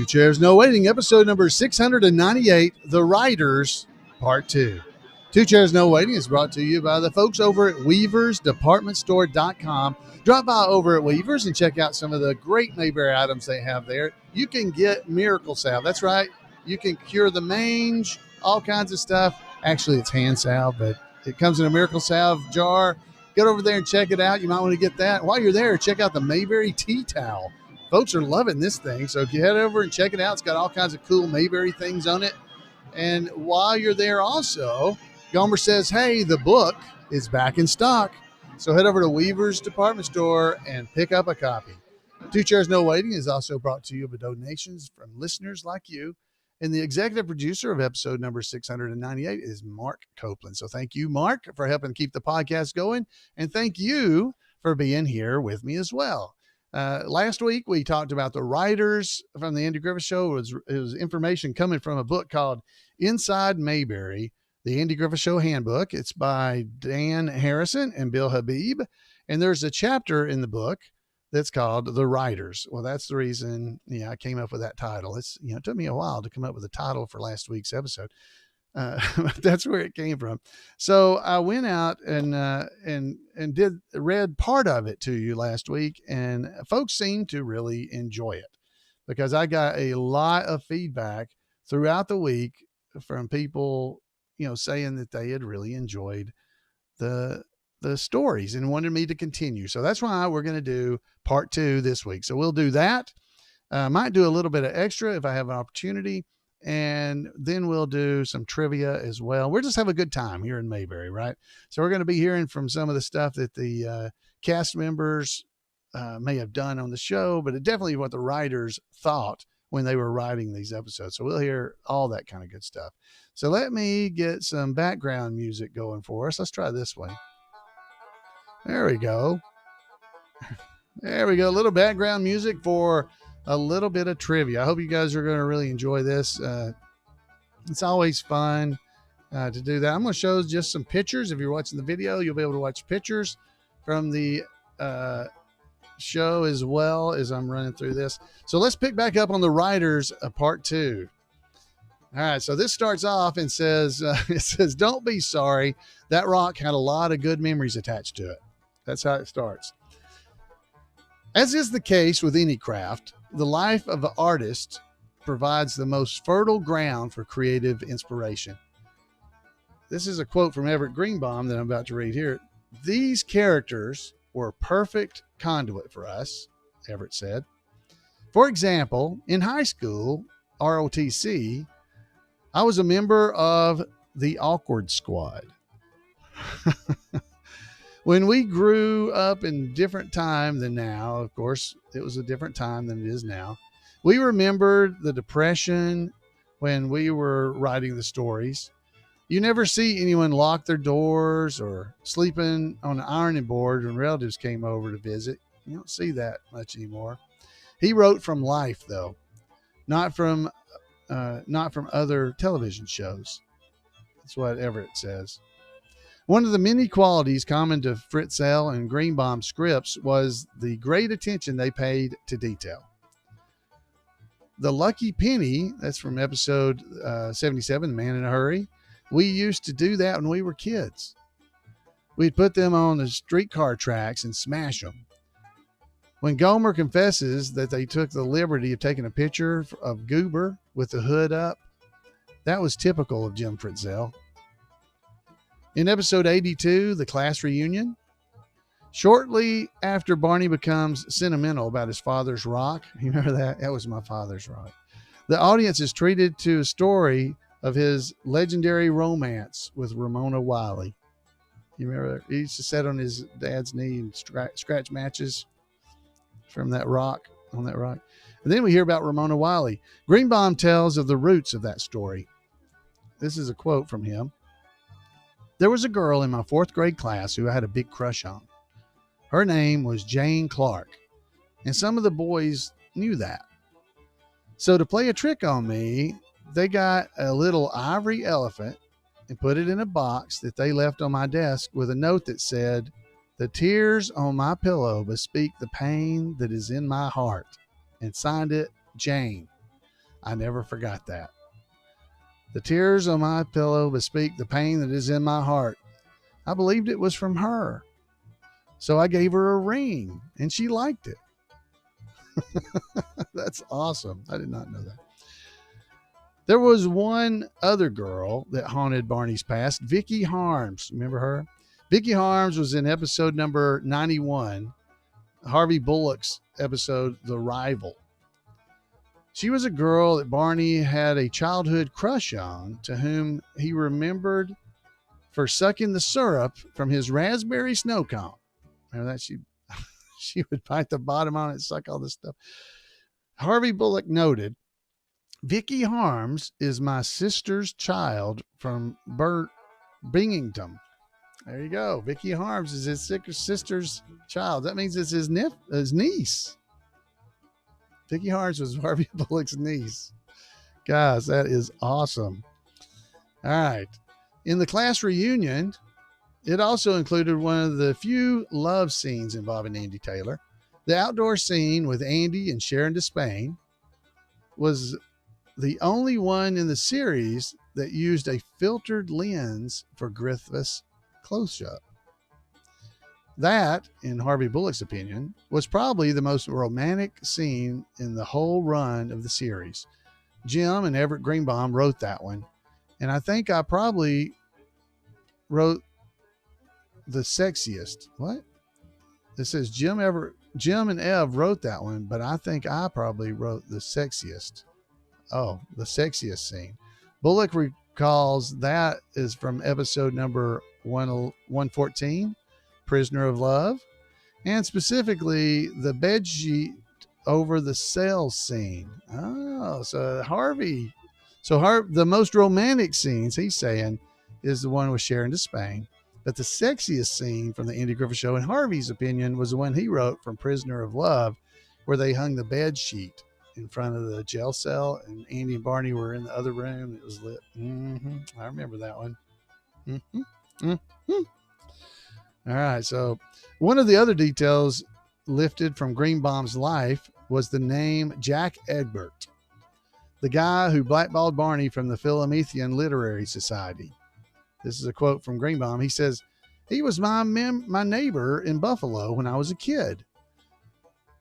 Chairs No Waiting, episode number 698, The Writers, Part 2. Two Chairs No Waiting is brought to you by the folks over at weaversdepartmentstore.com. Drop by over at Weavers and check out some of the great Mayberry items they have there. You can get miracle salve. That's right. You can cure the mange, all kinds of stuff. Actually, it's hand salve, but it comes in a miracle salve jar. Get over there and check it out. You might want to get that. While you're there, check out the Mayberry tea towel. Folks are loving this thing, so if you head over and check it out, it's got all kinds of cool Mayberry things on it. And while you're there also, Gomer says, hey, the book is back in stock. So head over to Weaver's Department Store and pick up a copy. Two Chairs No Waiting is also brought to you by donations from listeners like you. And the executive producer of episode number 698 is Mark Copeland. So thank you, Mark, for helping keep the podcast going. And thank you for being here with me as well. Last week, we talked about the writers from the Andy Griffith Show. It was information coming from a book called Inside Mayberry, the Andy Griffith Show Handbook. It's by Dan Harrison and Bill Habeeb. And there's a chapter in the book that's called The Writers. Well, that's the reason, I came up with that title. It took me a while to come up with a title for last week's episode. That's where it came from. So I went out and read part of it to you last week, and folks seemed to really enjoy it because I got a lot of feedback throughout the week from people, saying that they had really enjoyed the stories and wanted me to continue. So that's why we're going to do part 2 this week. So we'll do that. Might do a little bit of extra if I have an opportunity. And then we'll do some trivia as well. We'll just have a good time here in Mayberry, right? So we're going to be hearing from some of the stuff that the cast members may have done on the show, but it definitely what the writers thought when they were writing these episodes. So we'll hear all that kind of good stuff. So let me get some background music going for us. Let's try this way. There we go. There we go. A little background music for a little bit of trivia. I hope you guys are going to really enjoy this. It's always fun to do that. I'm going to show just some pictures. If you're watching the video, you'll be able to watch pictures from the show as well as I'm running through this. So let's pick back up on the writers part 2. All right. So this starts off and says, it says, don't be sorry. That rock had a lot of good memories attached to it. That's how it starts. As is the case with any craft, the life of an artist provides the most fertile ground for creative inspiration. This is a quote from Everett Greenbaum that I'm about to read here. These characters were a perfect conduit for us, Everett said. For example, in high school, ROTC, I was a member of the Awkward Squad. When we grew up in different time than now, of course, it was a different time than it is now. We remembered the Depression when we were writing the stories. You never see anyone lock their doors or sleeping on an ironing board when relatives came over to visit. You don't see that much anymore. He wrote from life, though, not from other television shows. That's what Everett says. One of the many qualities common to Fritzell and Greenbaum's scripts was the great attention they paid to detail. The Lucky Penny, that's from episode 77, The Man in a Hurry. We used to do that when we were kids. We'd put them on the streetcar tracks and smash them. When Gomer confesses that they took the liberty of taking a picture of Goober with the hood up, that was typical of Jim Fritzell. In episode 82, The Class Reunion, shortly after Barney becomes sentimental about his father's rock, you remember that? That was my father's rock. The audience is treated to a story of his legendary romance with Ramona Wiley. You remember he used to sit on his dad's knee and scratch matches from that rock, on that rock. And then we hear about Ramona Wiley. Greenbaum tells of the roots of that story. This is a quote from him. There was a girl in my 4th grade class who I had a big crush on. Her name was Jane Clark, and some of the boys knew that. So to play a trick on me, they got a little ivory elephant and put it in a box that they left on my desk with a note that said, "The tears on my pillow bespeak the pain that is in my heart," and signed it Jane. I never forgot that. The tears on my pillow bespeak the pain that is in my heart. I believed it was from her. So I gave her a ring, and she liked it. That's awesome. I did not know that. There was one other girl that haunted Barney's past, Vicki Harms. Remember her? Vicki Harms was in episode number 91, Harvey Bullock's episode, The Rival. She was a girl that Barney had a childhood crush on, to whom he remembered for sucking the syrup from his raspberry snow cone. Remember that? She would bite the bottom on it and suck all this stuff. Harvey Bullock noted, Vicki Harms is my sister's child from Binghamton. There you go. Vicki Harms is his sister's child. That means it's his niece. Vicki Harms was Harvey Bullock's niece. Guys, that is awesome. All right. In the class reunion, it also included one of the few love scenes involving Andy Taylor. The outdoor scene with Andy and Sharon Despain was the only one in the series that used a filtered lens for Griffith's close-up. That, in Harvey Bullock's opinion, was probably the most romantic scene in the whole run of the series. Jim and Everett Greenbaum wrote that one, and I think I probably wrote the sexiest. What? It says Jim and Ev wrote that one, but I think I probably wrote the sexiest. Oh, the sexiest scene. Bullock recalls that is from episode number 114, Prisoner of Love, and specifically the bed sheet over the cell scene. Oh, so Harvey. So the most romantic scenes, he's saying, is the one with Sharon Despain. But the sexiest scene from the Andy Griffith Show, in Harvey's opinion, was the one he wrote from Prisoner of Love, where they hung the bed sheet in front of the jail cell, and Andy and Barney were in the other room. It was lit. I remember that one. All right. So one of the other details lifted from Greenbaum's life was the name Jack Egbert, the guy who blackballed Barney from the Philomethian Literary Society. This is a quote from Greenbaum. He says, he was my neighbor in Buffalo when I was a kid.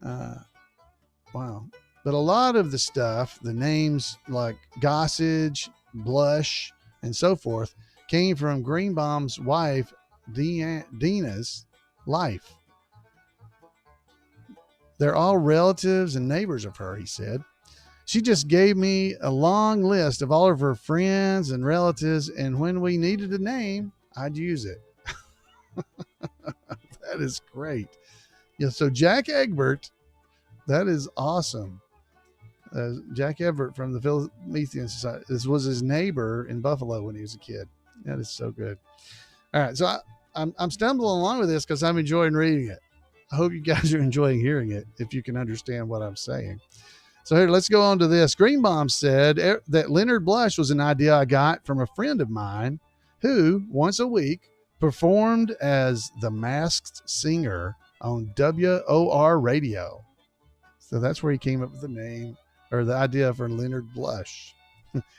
Wow. But a lot of the stuff, the names like Gossage, Blush, and so forth, came from Greenbaum's wife, Dina's life. They're all relatives and neighbors of her, he said. She just gave me a long list of all of her friends and relatives, and when we needed a name, I'd use it. That is great. Yeah, so Jack Egbert, that is awesome. Jack Egbert from the Philomethian Society. This was his neighbor in Buffalo when he was a kid. That is so good. All right, so I'm stumbling along with this because I'm enjoying reading it. I hope you guys are enjoying hearing it, if you can understand what I'm saying. So here, let's go on to this. Greenbaum said that Leonard Blush was an idea I got from a friend of mine who, once a week, performed as the Masked Singer on WOR radio. So that's where he came up with the name, or the idea for Leonard Blush.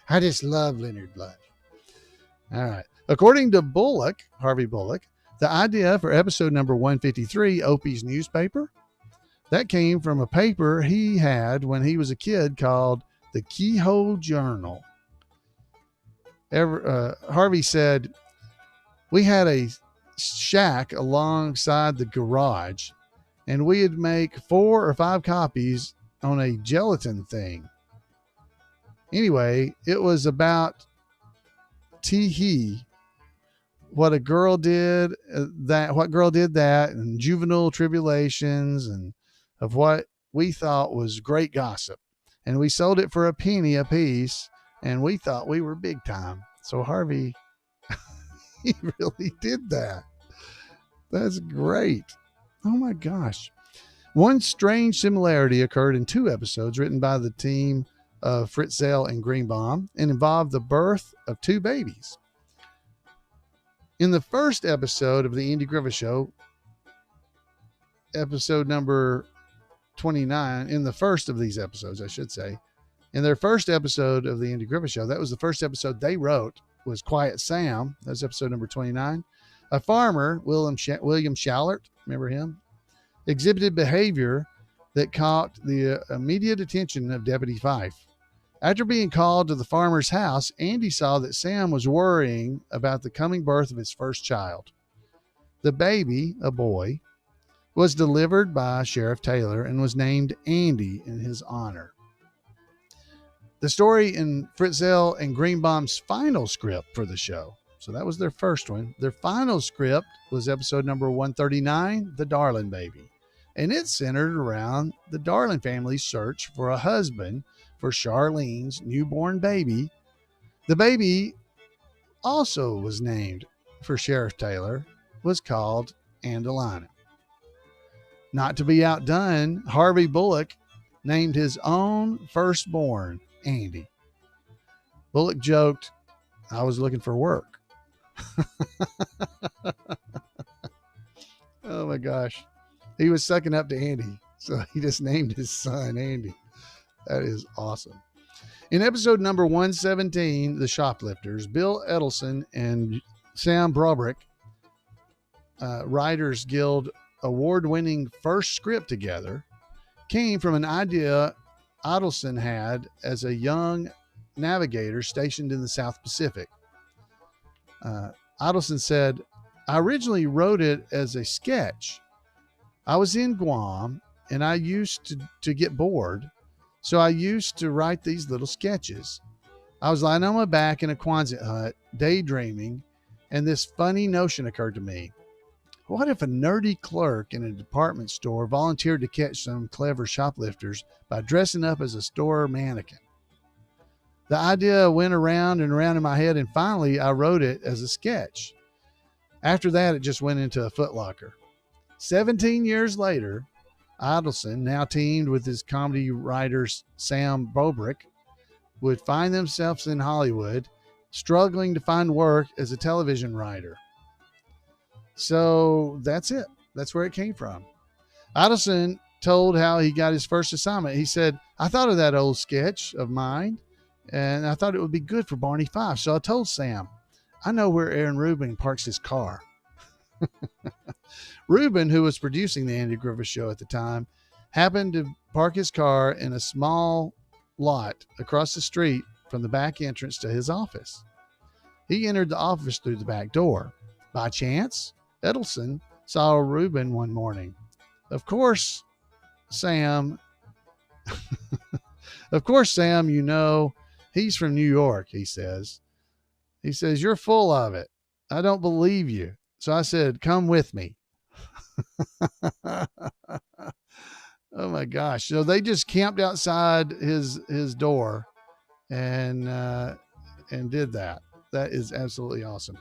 I just love Leonard Blush. All right. According to Bullock, Harvey Bullock, the idea for episode number 153, Opie's newspaper, that came from a paper he had when he was a kid called the Keyhole Journal. Harvey said, we had a shack alongside the garage, and we'd make 4 or 5 copies on a gelatin thing. Anyway, it was about what girl did that, and juvenile tribulations, and of what we thought was great gossip. And we sold it for a penny a piece, and we thought we were big time. So Harvey, he really did that. That's great. Oh my gosh. One strange similarity occurred in 2 episodes written by the team of Fritzell and Greenbaum and involved the birth of 2 babies. In the first episode of the Andy Griffith Show, episode number 29, in the first of these episodes, I should say, In their first episode of the Andy Griffith Show, that was the first episode they wrote, was Quiet Sam. That was episode number 29. A farmer, William Shallert, remember him, exhibited behavior that caught the immediate attention of Deputy Fife. After being called to the farmer's house, Andy saw that Sam was worrying about the coming birth of his first child. The baby, a boy, was delivered by Sheriff Taylor and was named Andy in his honor. The story in Fritzell and Greenbaum's final script for the show. So that was their first one. Their final script was episode number 139, The Darling Baby. And it centered around the Darling family's search for a husband for Charlene's newborn baby. The baby also was named for Sheriff Taylor, was called Angelina. Not to be outdone, Harvey Bullock named his own firstborn Andy. Bullock joked, "I was looking for work." Oh my gosh. He was sucking up to Andy, so he just named his son Andy. That is awesome. In episode number 117, The Shoplifters, Bill Edelson and Sam Brobrick, Writers Guild award-winning first script together, came from an idea Adelson had as a young navigator stationed in the South Pacific. Adelson said, "I originally wrote it as a sketch. I was in Guam and I used to get bored, so I used to write these little sketches. I was lying on my back in a Quonset hut, daydreaming, and this funny notion occurred to me. What if a nerdy clerk in a department store volunteered to catch some clever shoplifters by dressing up as a store mannequin? The idea went around and around in my head, and finally I wrote it as a sketch. After that, it just went into a footlocker. 17 years later, Adelson, now teamed with his comedy writers Sam Brobrick, would find themselves in Hollywood, struggling to find work as a television writer." So that's it. That's where it came from. Adelson told how he got his first assignment. He said, "I thought of that old sketch of mine, and I thought it would be good for Barney Fife. So I told Sam, I know where Aaron Rubin parks his car." Rubin, who was producing the Andy Griffith Show at the time, happened to park his car in a small lot across the street from the back entrance to his office. He entered the office through the back door. By chance, Edelson saw Rubin one morning. Of course, Sam, you know, he's from New York, he says. He says, "You're full of it. I don't believe you." So I said, "Come with me." Oh my gosh. So they just camped outside his door and did that. That is absolutely awesome.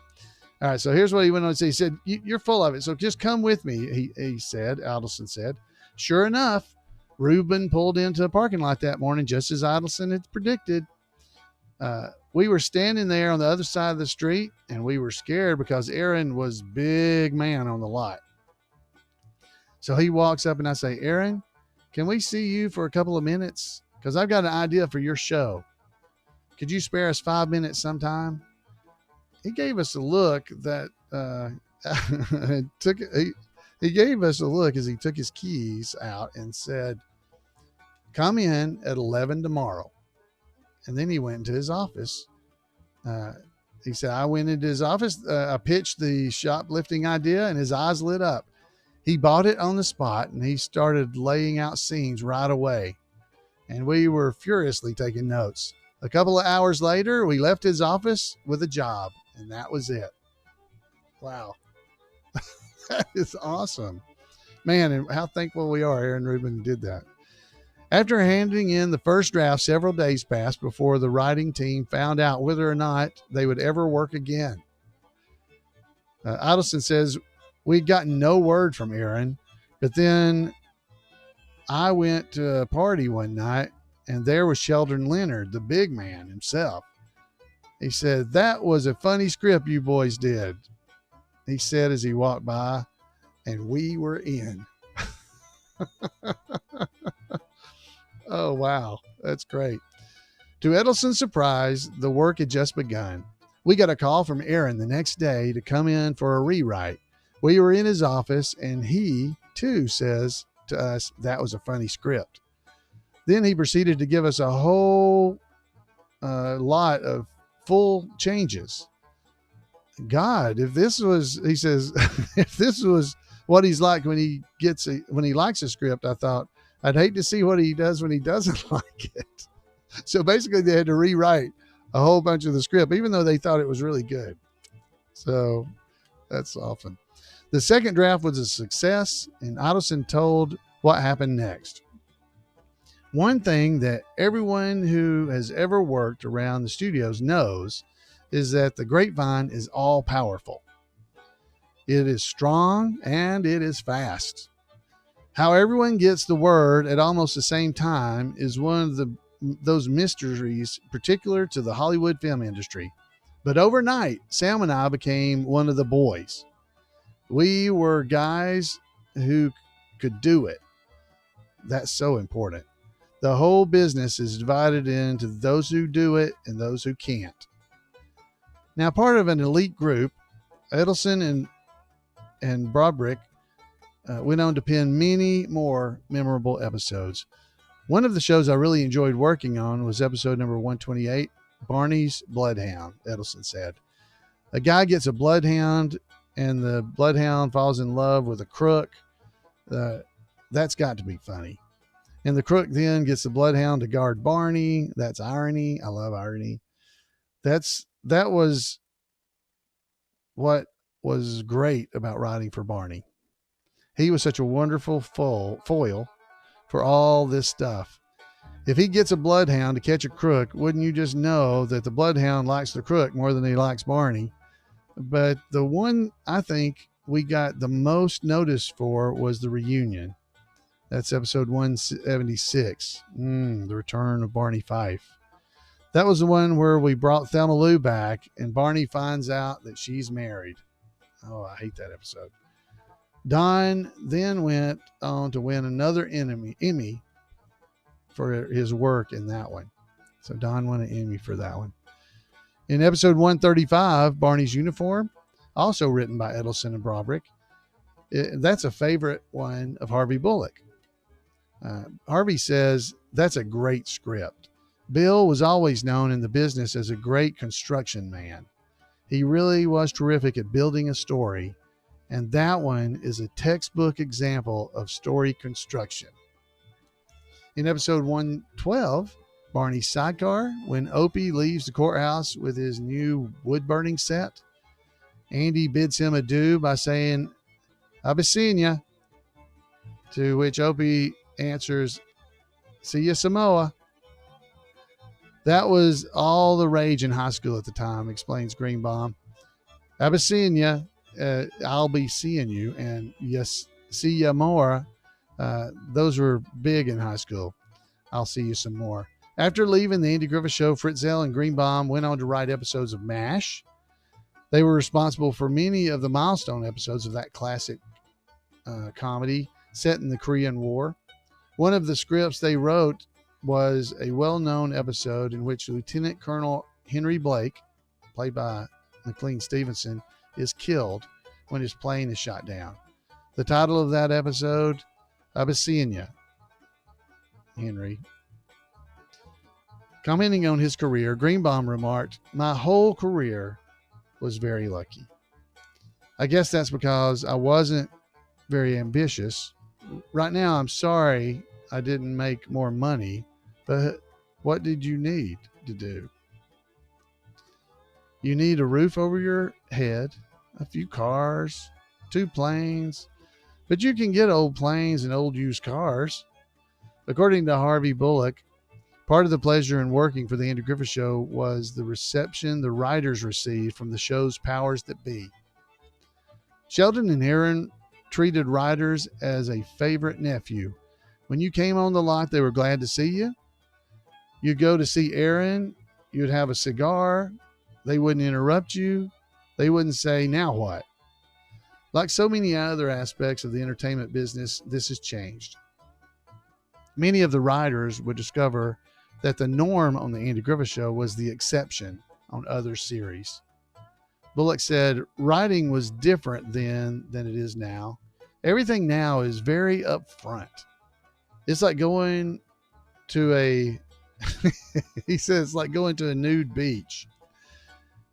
All right. So here's what he went on to say. He said, "You're full of it. So just come with me." He said, Adelson said. Sure enough, Rubin pulled into a parking lot that morning, just as Adelson had predicted. We were standing there on the other side of the street, and we were scared because Aaron was big man on the lot. So he walks up and I say, "Aaron, can we see you for a couple of minutes? Because I've got an idea for your show. Could you spare us 5 minutes sometime?" He gave us a look that he gave us a look as he took his keys out and said, "Come in at 11 tomorrow." And then he went into his office. He said, "I went into his office. I pitched the shoplifting idea and his eyes lit up. He bought it on the spot and he started laying out scenes right away. And we were furiously taking notes. A couple of hours later, we left his office with a job, and that was it." Wow. That is awesome. Man, and how thankful we are Aaron Rubin did that. After handing in the first draft, several days passed before the writing team found out whether or not they would ever work again. Adelson says, "We'd gotten no word from Aaron, but then I went to a party one night and there was Sheldon Leonard, the big man himself. He said, 'That was a funny script you boys did,' he said as he walked by, and we were in." Oh, wow. That's great. To Edelson's surprise, the work had just begun. We got a call from Aaron the next day to come in for a rewrite. We were in his office, and he, too, says to us, that was a funny script. Then he proceeded to give us a whole lot of full changes. God, if this was, he says, if this was what he's like when he likes a script, I thought, I'd hate to see what he does when he doesn't like it. So basically they had to rewrite a whole bunch of the script, even though they thought it was really good. So that's often. The second draft was a success, and Ottelson told what happened next. One thing that everyone who has ever worked around the studios knows is that the grapevine is all powerful. It is strong and it is fast. How everyone gets the word at almost the same time is one of those mysteries particular to the Hollywood film industry. But overnight, Sam and I became one of the boys. We were guys who could do it. That's so important. The whole business is divided into those who do it and those who can't. Now, part of an elite group, Edelson and Broderick went on to pen many more memorable episodes. One of the shows I really enjoyed working on was episode number 128, Barney's Bloodhound, Edelson said. A guy gets a bloodhound, and the bloodhound falls in love with a crook. That's got to be funny. And the crook then gets the bloodhound to guard Barney. That's irony. I love irony. That was what was great about writing for Barney. He was such a wonderful foil for all this stuff. If he gets a bloodhound to catch a crook, wouldn't you just know that the bloodhound likes the crook more than he likes Barney? But the one I think we got the most notice for was the reunion. That's episode 176, the return of Barney Fife. That was the one where we brought Thelma Lou back, and Barney finds out that she's married. Oh, I hate that episode. Don then went on to win another Emmy for his work in that one. So Don won an Emmy for that one. In episode 135, Barney's Uniform, also written by Edelson and Broderick. That's a favorite one of Harvey Bullock. Harvey says, that's a great script. Bill was always known in the business as a great construction man. He really was terrific at building a story, and that one is a textbook example of story construction. In episode 112, Barney's Sidecar, when Opie leaves the courthouse with his new wood-burning set, Andy bids him adieu by saying, I'll be seeing ya, to which Opie answers, see ya, Samoa. That was all the rage in high school at the time, explains Greenbaum. I'll be seeing ya, I'll be seeing you, and yes, see ya more. Those were big in high school. I'll see you some more. After leaving the Andy Griffith Show, Fritzell and Greenbaum went on to write episodes of MASH. They were responsible for many of the milestone episodes of that classic comedy set in the Korean War. One of the scripts they wrote was a well-known episode in which Lieutenant Colonel Henry Blake, played by McLean Stevenson, is killed when his plane is shot down. The title of that episode, I'll be seeing ya, Henry. Commenting on his career, Greenbaum remarked, my whole career was very lucky. I guess that's because I wasn't very ambitious. Right now, I'm sorry I didn't make more money, but what did you need to do? You need a roof over your head, a few cars, 2 planes, but you can get old planes and old used cars. According to Harvey Bullock, part of the pleasure in working for the Andy Griffith Show was the reception the writers received from the show's powers that be. Sheldon and Aaron treated writers as a favorite nephew. When you came on the lot, they were glad to see you. You'd go to see Aaron. You'd have a cigar. They wouldn't interrupt you. They wouldn't say, now what? Like so many other aspects of the entertainment business, this has changed. Many of the writers would discover that the norm on the Andy Griffith Show was the exception on other series. Bullock said writing was different then than it is now. Everything now is very upfront. It's like going to a, he says, like going to a nude beach.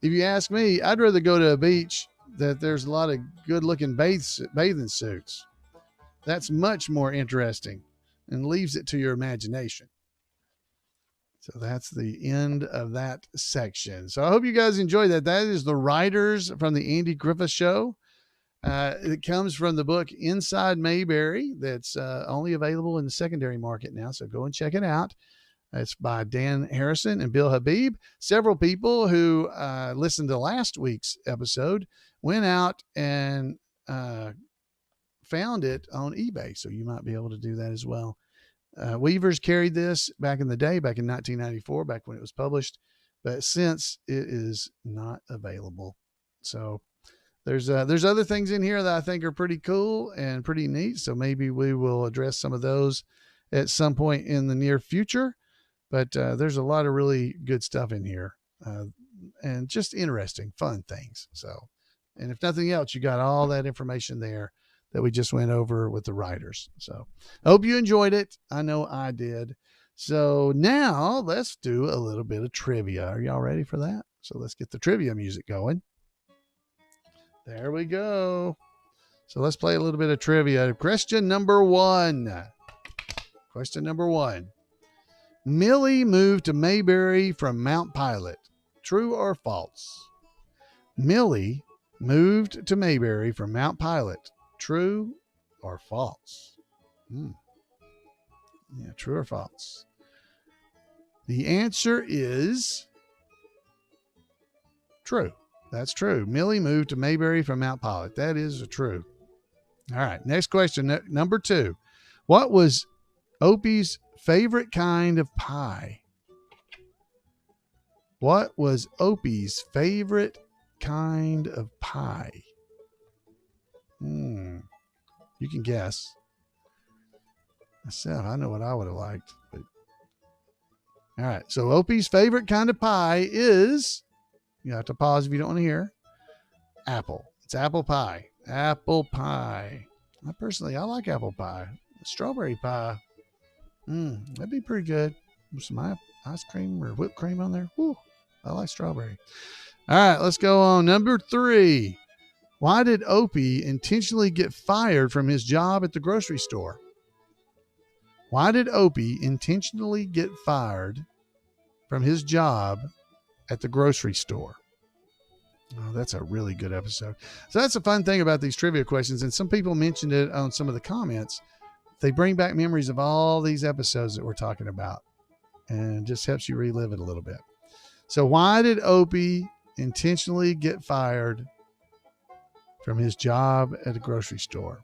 If you ask me, I'd rather go to a beach that there's a lot of good looking bathing suits. That's much more interesting and leaves it to your imagination. So that's the end of that section. So I hope you guys enjoyed that. That is the writers from the Andy Griffith Show. It comes from the book Inside Mayberry. That's only available in the secondary market now. So go and check it out. It's by Dan Harrison and Bill Habeeb. Several people who listened to last week's episode went out and found it on eBay. So you might be able to do that as well. Weavers carried this back in the day, back in 1994, back when it was published, but since it is not available. So there's other things in here that I think are pretty cool and pretty neat. So maybe we will address some of those at some point in the near future, but there's a lot of really good stuff in here and just interesting, fun things. So, and if nothing else, you got all that information there that we just went over with the writers. So I hope you enjoyed it. I know I did. So now let's do a little bit of trivia. Are y'all ready for that? So let's get the trivia music going. There we go. So let's play a little bit of trivia. Question number one. Millie moved to Mayberry from Mount Pilot. True or false? Millie moved to Mayberry from Mount Pilot. True or false? Yeah, true or false? The answer is true. That's true. Millie moved to Mayberry from Mount Pilot. That is true. All right. Next question. Number two. What was Opie's favorite kind of pie? What was Opie's favorite kind of pie? You can guess. Myself, I know what I would have liked. But all right. So Opie's favorite kind of pie is, you have to pause if you don't want to hear, apple. It's apple pie. Apple pie. I like apple pie. Strawberry pie. That'd be pretty good. With some ice cream or whipped cream on there. Woo, I like strawberry. All right, let's go on. Number three. Why did Opie intentionally get fired from his job at the grocery store? Why did Opie intentionally get fired from his job at the grocery store? Oh, that's a really good episode. So that's a fun thing about these trivia questions. And some people mentioned it on some of the comments. They bring back memories of all these episodes that we're talking about and just helps you relive it a little bit. So why did Opie intentionally get fired from his job at a grocery store?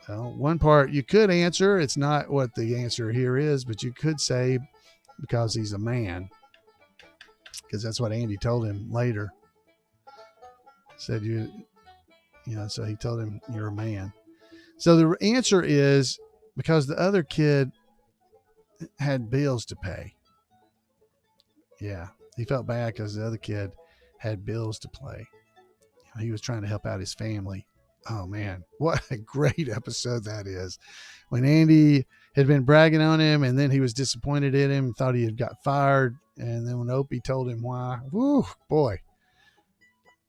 Well, one part you could answer, it's not what the answer here is, but you could say because he's a man, because that's what Andy told him later. Said so he told him you're a man. So the answer is because the other kid had bills to pay. Yeah, he felt bad because the other kid had bills to pay. He was trying to help out his family. Oh man, what a great episode that is. When Andy had been bragging on him and then he was disappointed in him, thought he had got fired. And then when Opie told him why, whoo, boy.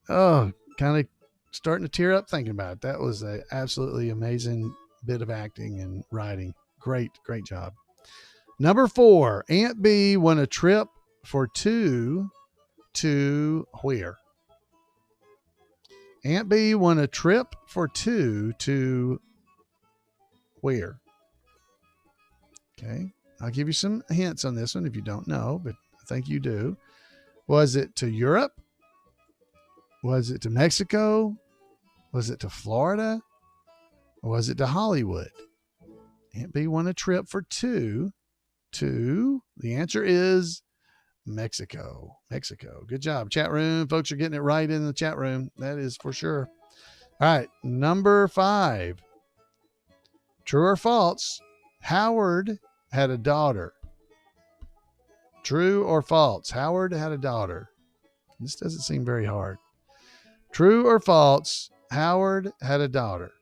Oh, kind of starting to tear up thinking about it. That was an absolutely amazing bit of acting and writing. Great job. Number four, Aunt Bee won a trip for two to where? Aunt Bee won a trip for two to where? Okay. I'll give you some hints on this one if you don't know, but I think you do. Was it to Europe? Was it to Mexico? Was it to Florida? Or was it to Hollywood? Aunt Bee won a trip for two to, the answer is Mexico. Good job. Chat room. Folks are getting it right in the chat room. That is for sure. All right. Number five. True or false? Howard had a daughter. True or false? Howard had a daughter. This doesn't seem very hard. True or false? Howard had a daughter.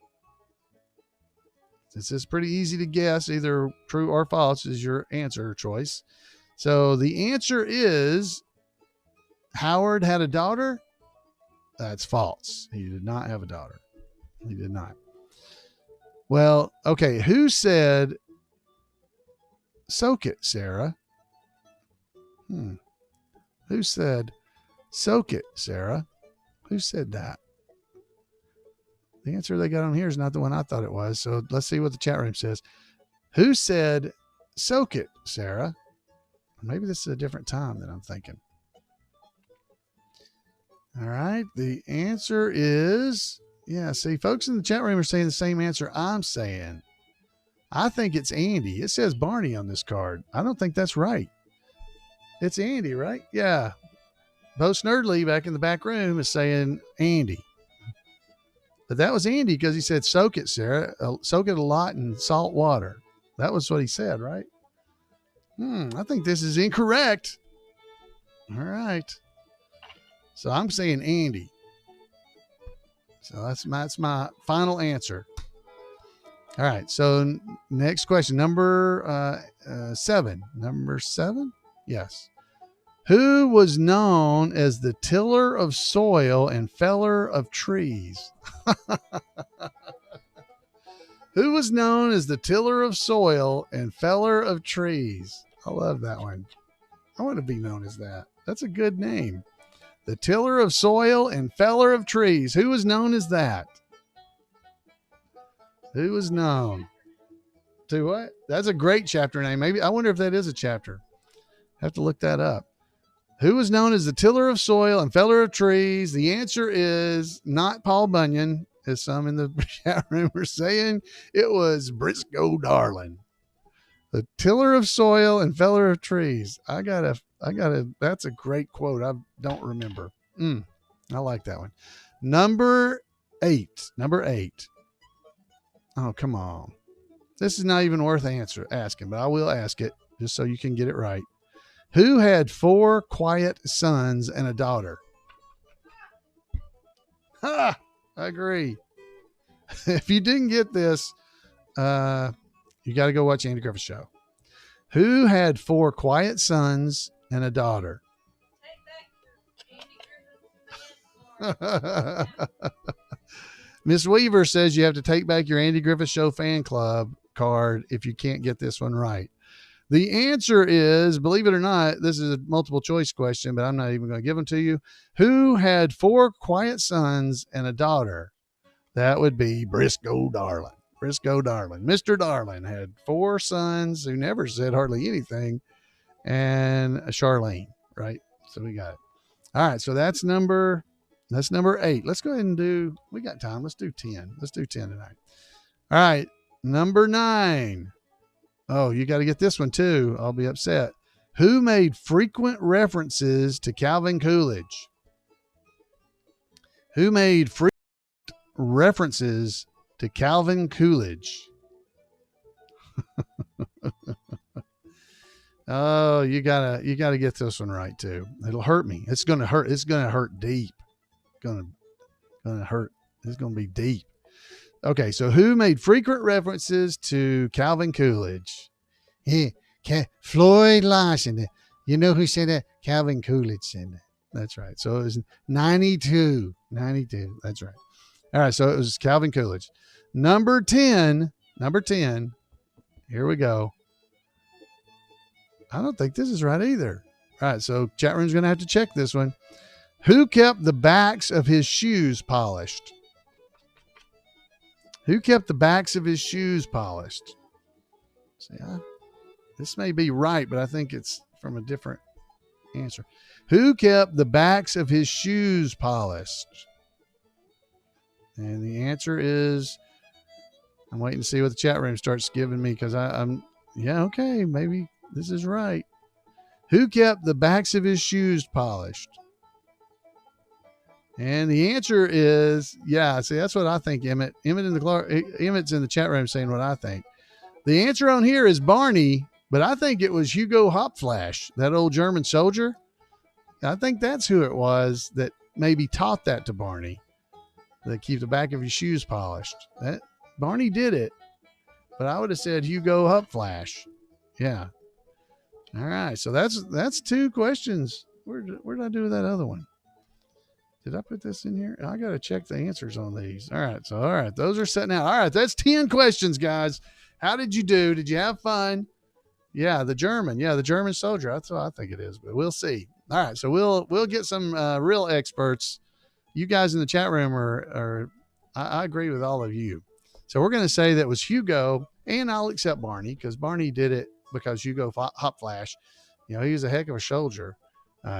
This is pretty easy to guess. Either true or false is your answer choice. So the answer is Howard had a daughter. That's false. He did not have a daughter. He did not. Well, okay. Who said, soak it, Sarah? Who said, soak it, Sarah? Who said that? The answer they got on here is not the one I thought it was. So let's see what the chat room says. Who said, soak it, Sarah? Maybe this is a different time than I'm thinking. All right. The answer is, yeah, see, folks in the chat room are saying the same answer I'm saying. I think it's Andy. It says Barney on this card. I don't think that's right. It's Andy, right? Yeah. Bo Snerdley back in the back room is saying Andy. But that was Andy because he said, soak it, Sarah. Soak it a lot in salt water. That was what he said, right? I think this is incorrect. All right. So I'm saying Andy. So that's my final answer. All right. So next question, number 7. Number 7? Yes. Who was known as the tiller of soil and feller of trees? Who was known as the tiller of soil and feller of trees? I love that one. I want to be known as that. That's a good name. The tiller of soil and feller of trees. Who was known as that? Who was known to what? That's a great chapter name. Maybe I wonder if that is a chapter. Have to look that up. Who was known as the tiller of soil and feller of trees? The answer is not Paul Bunyan, as some in the chat room were saying. It was Briscoe Darling. The tiller of soil and feller of trees. I gotta, that's a great quote. I don't remember. I like that one. Number 8. Oh, come on. This is not even worth asking, but I will ask it just so you can get it right. Who had 4 quiet sons and a daughter? Ha! I agree. If you didn't get this, you got to go watch Andy Griffith Show. Who had 4 quiet sons and a daughter? Miss Weaver says you have to take back your Andy Griffith Show fan club card if you can't get this one right. The answer is, believe it or not, this is a multiple choice question, but I'm not even going to give them to you. Who had 4 quiet sons and a daughter? That would be Briscoe Darling. Briscoe Darling. Mr. Darling had 4 sons who never said hardly anything, and a Charlene, right? So we got it. All right, so that's number 8. Let's go ahead and we got time. Let's do 10. Let's do 10 tonight. All right, number 9. Oh, you got to get this one too. I'll be upset. Who made frequent references to Calvin Coolidge? Who made frequent references to Calvin Coolidge? Oh, you gotta get this one right too. It'll hurt me. It's gonna hurt. It's gonna hurt deep. Gonna hurt. It's gonna be deep. Okay, so who made frequent references to Calvin Coolidge? Floyd Larson. You know who said that? Calvin Coolidge said that. That's right. So it was 92. 92. That's right. All right, so it was Calvin Coolidge. Number 10. Here we go. I don't think this is right either. All right, so chat room's going to have to check this one. Who kept the backs of his shoes polished? Who kept the backs of his shoes polished? See, this may be right, but I think it's from a different answer. Who kept the backs of his shoes polished? And the answer is, I'm waiting to see what the chat room starts giving me because okay, maybe this is right. Who kept the backs of his shoes polished? And the answer is, yeah, see, that's what I think, Emmett's in the chat room saying what I think. The answer on here is Barney. But I think it was Hugo Hopflash, that old German soldier. I think that's who it was that maybe taught that to Barney, that keep the back of your shoes polished. That Barney did it, but I would have said Hugo Hopflash. Yeah. All right. So that's 2 questions. Where did I do with that other one? Did I put this in here? I got to check the answers on these. All right. So, all right. Those are setting out. All right. That's 10 questions, guys. How did you do? Did you have fun? Yeah. The German. Yeah. The German soldier. That's what I think it is, but we'll see. All right. So we'll get some real experts. You guys in the chat room I agree with all of you. So we're going to say that was Hugo, and I'll accept Barney because Barney did it because Hugo Hopflash, he was a heck of a soldier,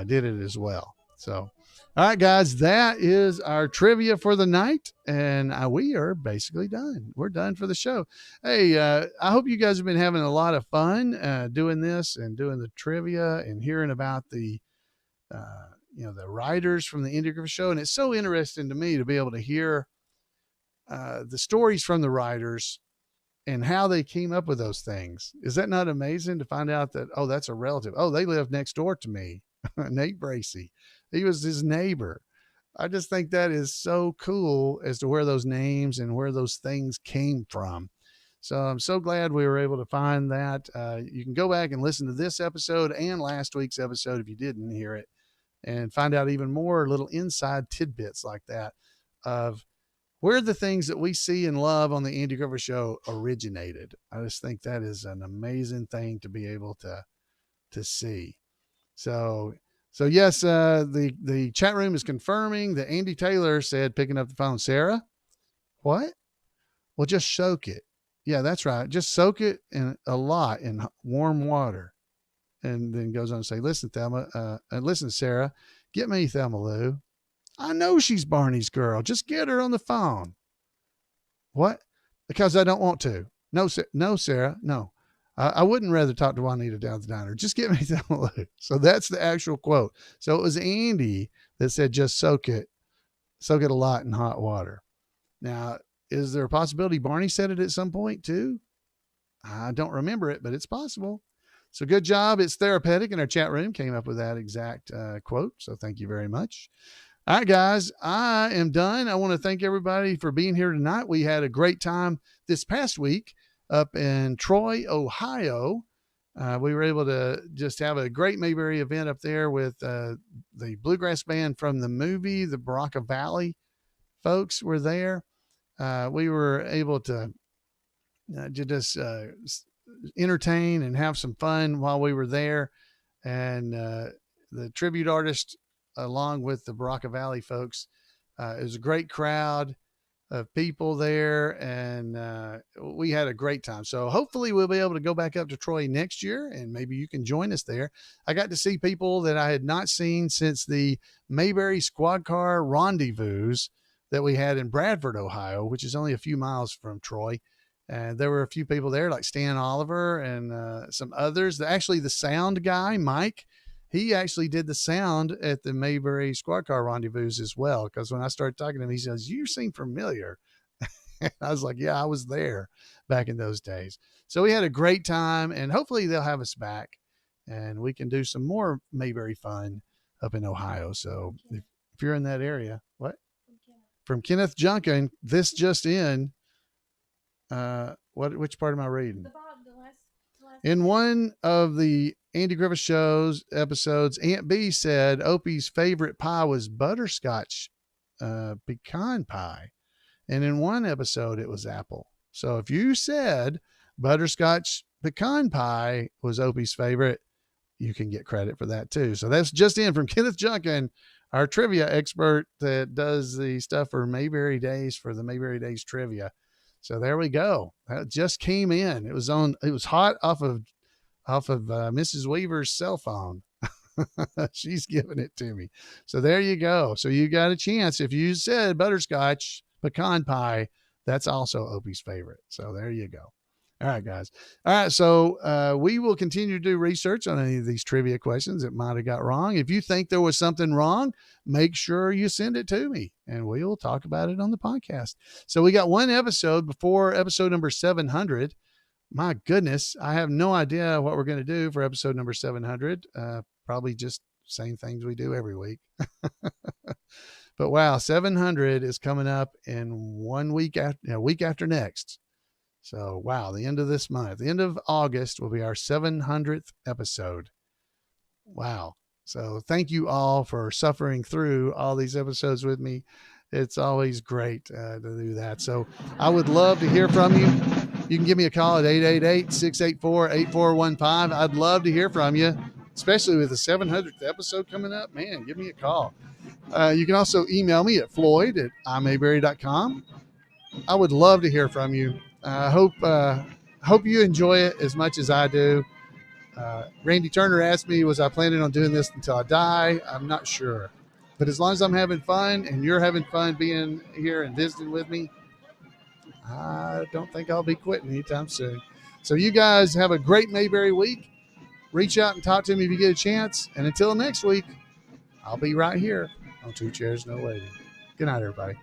did it as well. So, all right, guys, that is our trivia for the night, and we are basically done. We're done for the show. Hey, I hope you guys have been having a lot of fun doing this and doing the trivia and hearing about the writers from the Andy Griffith Show. And it's so interesting to me to be able to hear the stories from the writers and how they came up with those things. Is that not amazing to find out that, oh, that's a relative. Oh, they live next door to me. Nate Bracey. He was his neighbor. I just think that is so cool as to where those names and where those things came from. So I'm so glad we were able to find that. You can go back and listen to this episode and last week's episode if you didn't hear it, and find out even more little inside tidbits like that of where the things that we see and love on the Andy Griffith Show originated. I just think that is an amazing thing to be able to see. So yes, the chat room is confirming that Andy Taylor said, picking up the phone, Sarah, what? Well, just soak it. Yeah, that's right. Just soak it a lot in warm water. And then goes on to say, listen, Thelma, listen, Sarah, get me Thelma Lou. I know she's Barney's girl. Just get her on the phone. What? Because I don't want to. No, Sarah, no. I wouldn't rather talk to Juanita down at the diner. Just get me Thelma Lou. So that's the actual quote. So it was Andy that said, just soak it a lot in hot water. Now, is there a possibility Barney said it at some point too? I don't remember it, but it's possible. So good job. It's Therapeutic in our chat room came up with that exact quote. So thank you very much. All right, guys, I am done. I want to thank everybody for being here tonight. We had a great time this past week up in Troy, Ohio. We were able to just have a great Mayberry event up there with the bluegrass band from the movie, the Baraka Valley folks were there. We were able to just entertain and have some fun while we were there. And the tribute artist, along with the Baraka Valley folks, it was a great crowd of people there, and we had a great time. So hopefully we'll be able to go back up to Troy next year, and maybe you can join us there. I got to see people that I had not seen since the Mayberry Squad Car Rendezvous that we had in Bradford, Ohio, which is only a few miles from Troy. And there were a few people there like Stan Oliver and some others. Actually, the sound guy, Mike, he actually did the sound at the Mayberry Squad Car Rendezvous as well. Because when I started talking to him, he says, you seem familiar. I was like, yeah, I was there back in those days. So we had a great time, and hopefully they'll have us back and we can do some more Mayberry fun up in Ohio. So if you're in that area, what? From Kenneth Junkin, this just in. Which part am I reading? The last in one of the Andy Griffith Show's episodes, Aunt B said Opie's favorite pie was butterscotch pecan pie. And in one episode, it was apple. So if you said butterscotch pecan pie was Opie's favorite, you can get credit for that too. So that's just in from Kenneth Junkin, our trivia expert that does the stuff for Mayberry Days, for the Mayberry Days trivia. So there we go. That just came in. It was hot off of Mrs. Weaver's cell phone. She's giving it to me. So there you go. So you got a chance. If you said butterscotch pecan pie, that's also Opie's favorite. So there you go. All right, guys. All right. So we will continue to do research on any of these trivia questions that might have got wrong. If you think there was something wrong, make sure you send it to me and we will talk about it on the podcast. So we got one episode before episode number 700. my goodness, I have no idea what we're going to do for episode number 700. Probably just same things we do every week. But wow, 700 is coming up in 1 week after, a week after next. So wow, the end of this month, the end of August will be our 700th episode. Wow. So thank you all for suffering through all these episodes with me. It's always great to do that. So I would love to hear from you. You can give me a call at 888-684-8415. I'd love to hear from you, especially with the 700th episode coming up. Man, give me a call. You can also email me at floyd@imayberry.com. I would love to hear from you. I hope you enjoy it as much as I do. Randy Turner asked me, was I planning on doing this until I die? I'm not sure. But as long as I'm having fun and you're having fun being here and visiting with me, I don't think I'll be quitting anytime soon. So you guys have a great Mayberry week. Reach out and talk to me if you get a chance. And until next week, I'll be right here on Two Chairs No Waiting. Good night, everybody.